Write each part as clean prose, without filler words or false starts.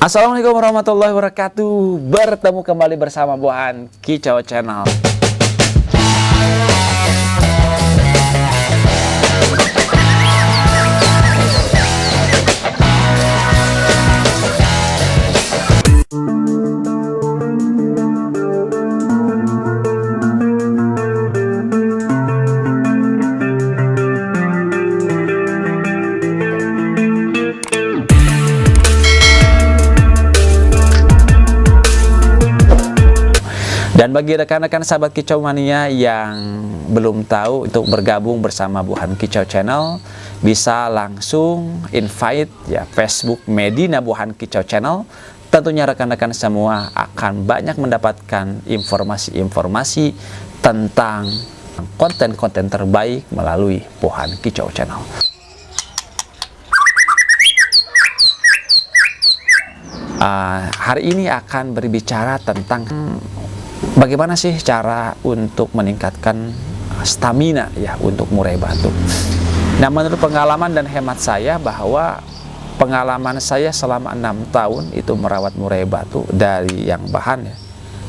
Assalamualaikum warahmatullahi wabarakatuh. Bertemu kembali bersama Bohan Kicau Channel. Dan bagi rekan-rekan sahabat Kicau Mania yang belum tahu untuk bergabung bersama Bohan Kicau Channel, bisa langsung invite ya Facebook Medina Bohan Kicau Channel. Tentunya rekan-rekan semua akan banyak mendapatkan informasi-informasi tentang konten-konten terbaik melalui Bohan Kicau Channel. Hari ini akan berbicara tentang bagaimana sih cara untuk meningkatkan stamina ya untuk murai batu. Nah, menurut pengalaman dan hemat saya bahwa pengalaman saya selama 6 tahun itu merawat murai batu dari yang bahan ya.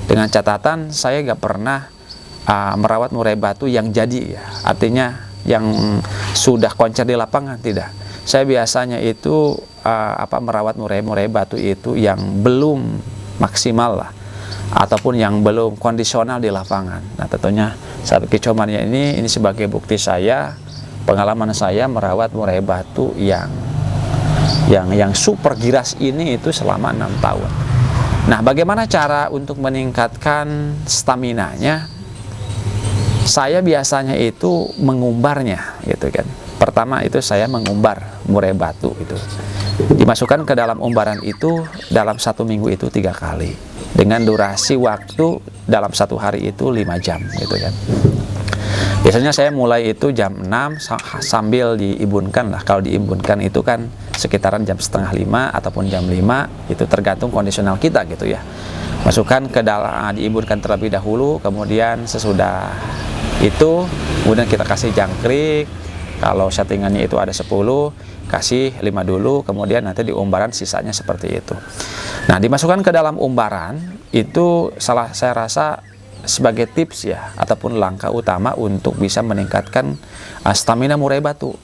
Dengan catatan saya nggak pernah merawat murai batu yang jadi ya. Artinya yang sudah koncer di lapangan, tidak. Saya biasanya itu merawat murai batu itu yang belum maksimal lah, ataupun yang belum kondisional di lapangan. Nah, tentunya sahabat Kicau Mania ini sebagai bukti saya, pengalaman saya merawat murai batu yang super giras ini itu selama 6 tahun. Nah, bagaimana cara untuk meningkatkan staminanya? Saya biasanya itu mengumbarnya gitu kan. Pertama itu saya mengumbar murai batu itu. Dimasukkan ke dalam umbaran itu dalam 1 minggu itu 3 kali. Dengan durasi waktu dalam 1 hari itu 5 jam gitu kan. Biasanya saya mulai itu jam 6 sambil diimbunkan lah. Kalau diimbunkan itu kan sekitaran jam setengah 5 ataupun jam 5, itu tergantung kondisional kita gitu ya. Masukkan ke dalam, diimbunkan terlebih dahulu, kemudian sesudah itu kemudian kita kasih jangkrik. Kalau settingannya itu ada 10, kasih 5 dulu, kemudian nanti di umbaran sisanya seperti itu. Nah, dimasukkan ke dalam umbaran itu saya rasa sebagai tips ya, ataupun langkah utama untuk bisa meningkatkan stamina murai batu.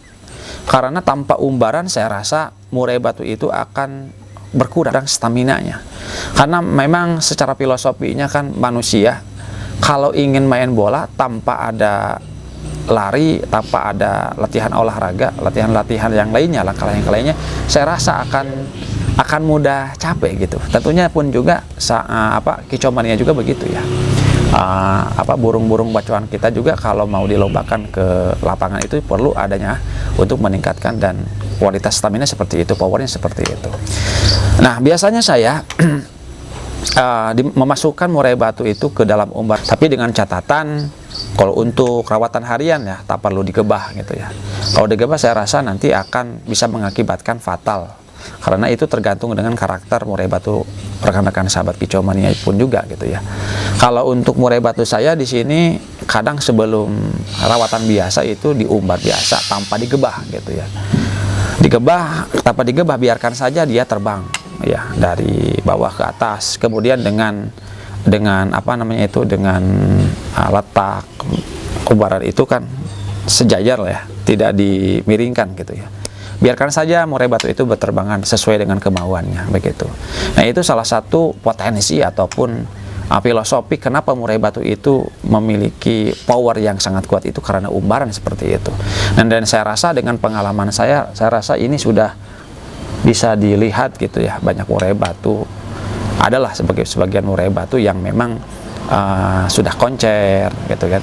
Karena tanpa umbaran saya rasa murai batu itu akan berkurang staminanya. Karena memang secara filosofinya kan manusia kalau ingin main bola tanpa ada lari, tanpa ada latihan olahraga, latihan yang lainnya, langkah yang lainnya, saya rasa akan mudah capek gitu. Tentunya pun juga Kicau Mania juga begitu ya. Burung-burung bacoan kita juga kalau mau dilombakan ke lapangan itu perlu adanya untuk meningkatkan dan kualitas stamina seperti itu, powernya seperti itu. Nah, biasanya saya memasukkan murai batu itu ke dalam umbar, tapi dengan catatan kalau untuk rawatan harian ya tak perlu digebah gitu ya. Kalau digebah saya rasa nanti akan bisa mengakibatkan fatal, karena itu tergantung dengan karakter murai batu rekan-rekan sahabat Kicau Mania pun juga gitu ya. Kalau untuk murai batu saya di sini kadang sebelum rawatan biasa itu diumbar biasa tanpa digebah gitu ya. Tanpa digebah, biarkan saja dia terbang ya dari bawah ke atas, kemudian dengan letak umbaran itu kan sejajar lah ya, tidak dimiringkan gitu ya. Biarkan saja murai batu itu berterbangan sesuai dengan kemauannya begitu. Nah, itu salah satu potensi ataupun filosofi kenapa murai batu itu memiliki power yang sangat kuat, itu karena umbaran seperti itu. Dan saya rasa dengan pengalaman saya rasa ini sudah bisa dilihat gitu ya. Banyak murai batu, adalah sebagian murai batu yang memang sudah koncer gitu kan,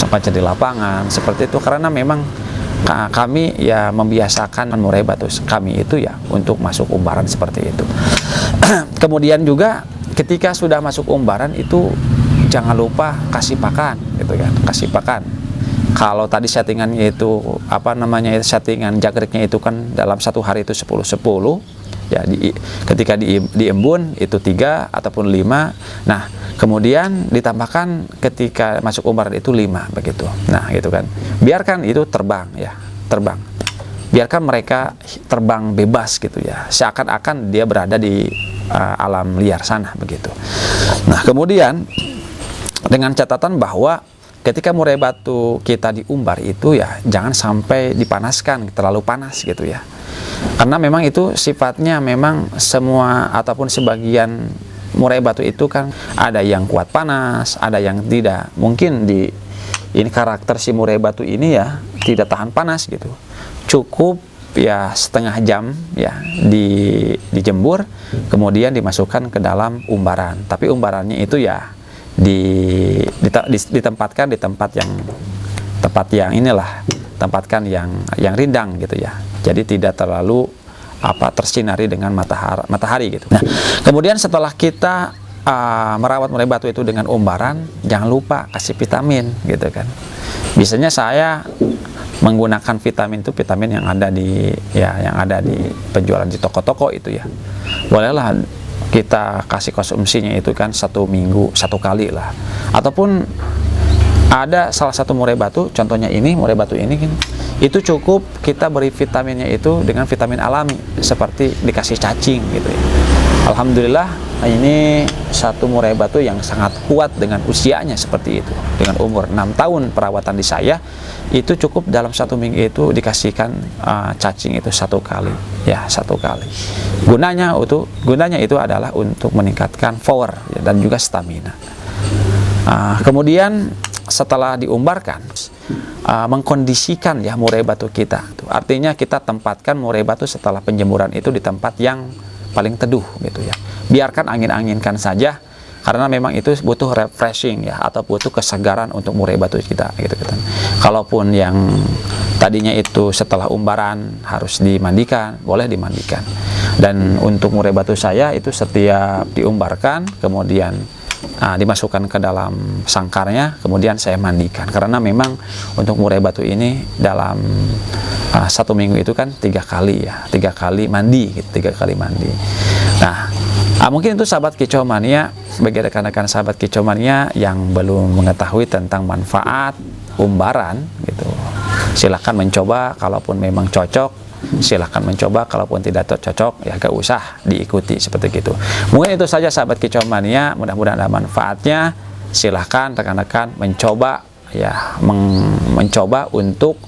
koncer di lapangan seperti itu, karena memang kami ya membiasakan murai batu kami itu ya untuk masuk umbaran seperti itu. Kemudian juga ketika sudah masuk umbaran itu jangan lupa kasih pakan gitu kan, kasih pakan. Kalau tadi settingannya itu settingan jangkriknya itu kan dalam 1 hari itu 10-10 ya, ketika diembun itu 3 ataupun 5. Nah, kemudian ditambahkan ketika masuk umbaran itu 5 begitu. Nah, gitu kan. Biarkan itu terbang ya, terbang. Biarkan mereka terbang bebas gitu ya. Seakan-akan dia berada di alam liar sana begitu. Nah, kemudian dengan catatan bahwa ketika murai batu kita diumbar itu ya jangan sampai dipanaskan, terlalu panas gitu ya. Karena memang itu sifatnya memang semua ataupun sebagian murai batu itu kan ada yang kuat panas, ada yang tidak. Mungkin ini karakter si murai batu ini ya tidak tahan panas gitu. Cukup ya setengah jam ya dijemur, kemudian dimasukkan ke dalam umbaran. Tapi umbarannya itu ya ditempatkan di tempat yang inilah, tempatkan yang rindang gitu ya. Jadi tidak terlalu tersinari dengan matahari gitu. Nah, kemudian setelah kita merawat murai batu itu dengan umbaran, jangan lupa kasih vitamin gitu kan. Biasanya saya menggunakan vitamin itu vitamin yang ada di penjualan di toko-toko itu ya. Bolehlah kita kasih konsumsinya itu kan 1 minggu 1 kali lah. Ataupun ada salah satu murai batu, contohnya ini murai batu ini kan, itu cukup kita beri vitaminnya itu dengan vitamin alami seperti dikasih cacing gitu ya. Alhamdulillah ini satu murai batu yang sangat kuat dengan usianya seperti itu. Dengan umur 6 tahun perawatan di saya, itu cukup dalam 1 minggu itu dikasihkan cacing itu 1 kali ya, 1 kali. Gunanya itu adalah untuk meningkatkan power ya, dan juga stamina. Kemudian setelah diumbarkan, mengkondisikan ya murai batu kita. Artinya kita tempatkan murai batu setelah penjemuran itu di tempat yang paling teduh gitu ya. Biarkan angin-anginkan saja, karena memang itu butuh refreshing ya, atau butuh kesegaran untuk murai batu kita gitu kan. Kalaupun yang tadinya itu setelah umbaran harus dimandikan, boleh dimandikan. Dan untuk murai batu saya itu setiap diumbarkan kemudian dimasukkan ke dalam sangkarnya, kemudian saya mandikan. Karena memang untuk murai batu ini dalam 1 minggu itu kan 3 kali ya, 3 kali mandi gitu, 3 kali mandi. Nah, mungkin itu sahabat Kicau Mania, bagi rekan-rekan sahabat Kicau Mania yang belum mengetahui tentang manfaat umbaran gitu, silahkan mencoba. Kalaupun memang cocok, silahkan mencoba. Kalaupun tidak cocok ya gak usah diikuti seperti itu. Mungkin itu saja sahabat Kicau Mania, mudah-mudahan ada manfaatnya. Silahkan rekan-rekan mencoba ya, mencoba untuk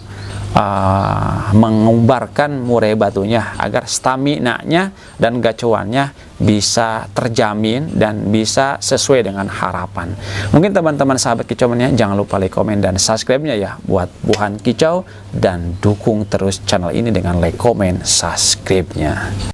mengumbarkan murai batunya agar stamina-nya dan gacuannya bisa terjamin dan bisa sesuai dengan harapan. Mungkin teman-teman sahabat Kicau Mania jangan lupa like, komen, dan subscribe-nya ya buat Buhan Kicau, dan dukung terus channel ini dengan like, komen, subscribe-nya.